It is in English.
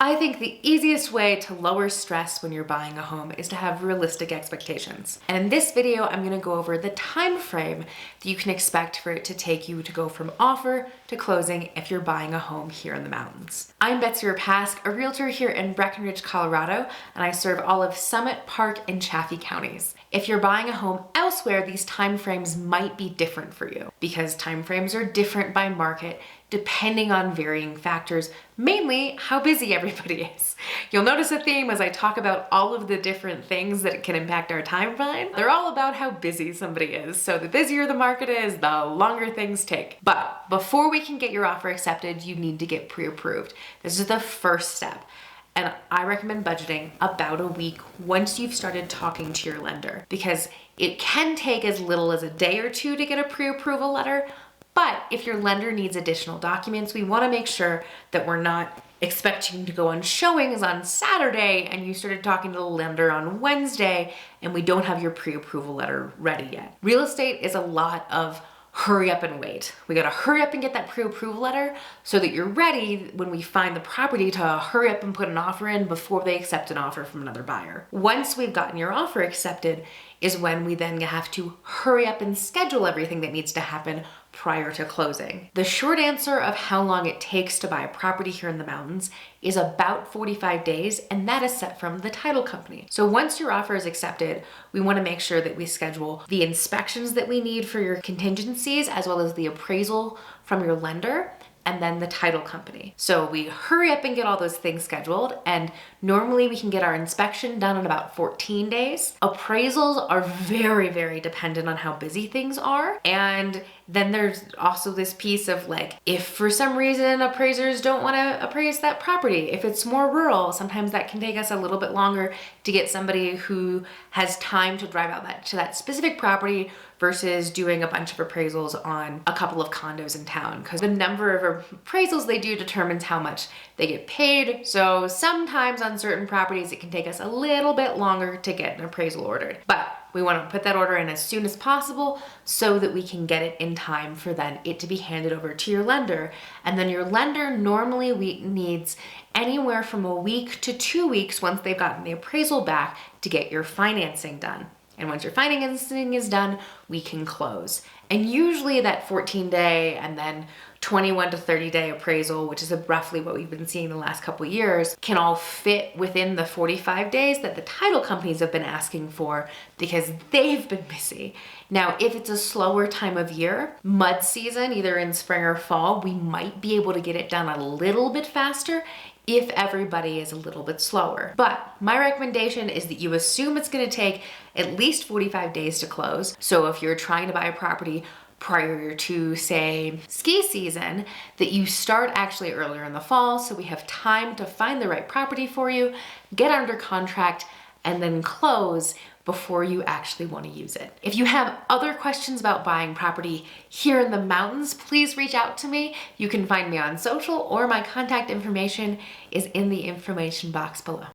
I think the easiest way to lower stress when you're buying a home is to have realistic expectations. And in this video, I'm gonna go over the time frame that you can expect for it to take you to go from offer to closing if you're buying a home here in the mountains. I'm Betsy Repaske, a realtor here in Breckenridge, Colorado, and I serve all of Summit, Park, and Chaffee counties. If you're buying a home elsewhere, these time frames might be different for you because time frames are different by market depending on varying factors, mainly how busy everybody is. You'll notice a theme as I talk about all of the different things that can impact our timeline. They're all about how busy somebody is. So the busier the market is, the longer things take. But before we can get your offer accepted, you need to get pre-approved. This is the first step. And I recommend budgeting about a week once you've started talking to your lender, because it can take as little as a day or two to get a pre-approval letter. But if your lender needs additional documents, we want to make sure that we're not expecting to go on showings on Saturday and you started talking to the lender on Wednesday and we don't have your pre-approval letter ready yet. Real estate is a lot of hurry up and wait. We gotta hurry up and get that pre-approval letter so that you're ready when we find the property to hurry up and put an offer in before they accept an offer from another buyer. Once we've gotten your offer accepted is when we then have to hurry up and schedule everything that needs to happen prior to closing. The short answer of how long it takes to buy a property here in the mountains is about 45 days, and that is set from the title company. So once your offer is accepted, we want to make sure that we schedule the inspections that we need for your contingencies, as well as the appraisal from your lender, and then the title company. So we hurry up and get all those things scheduled, and normally we can get our inspection done in about 14 days. Appraisals are very, very dependent on how busy things are. And then there's also this piece of like, if for some reason appraisers don't want to appraise that property, if it's more rural, sometimes that can take us a little bit longer to get somebody who has time to drive out to that specific property versus doing a bunch of appraisals on a couple of condos in town, because the number of appraisals they do determines how much they get paid. So sometimes on certain properties, it can take us a little bit longer to get an appraisal ordered. But we want to put that order in as soon as possible so that we can get it in time for then it to be handed over to your lender. And then your lender normally needs anywhere from a week to 2 weeks once they've gotten the appraisal back to get your financing done. And once your financing is done, we can close. And usually that 14-day and then 21 to 30-day appraisal, which is roughly what we've been seeing the last couple of years, can all fit within the 45 days that the title companies have been asking for because they've been busy. Now, if it's a slower time of year, mud season, either in spring or fall, we might be able to get it done a little bit faster if everybody is a little bit slower. But my recommendation is that you assume it's gonna take at least 45 days to close. So if you're trying to buy a property prior to, say, ski season, that you start actually earlier in the fall so we have time to find the right property for you, get under contract, and then close before you actually want to use it. If you have other questions about buying property here in the mountains, please reach out to me. You can find me on social, or my contact information is in the information box below.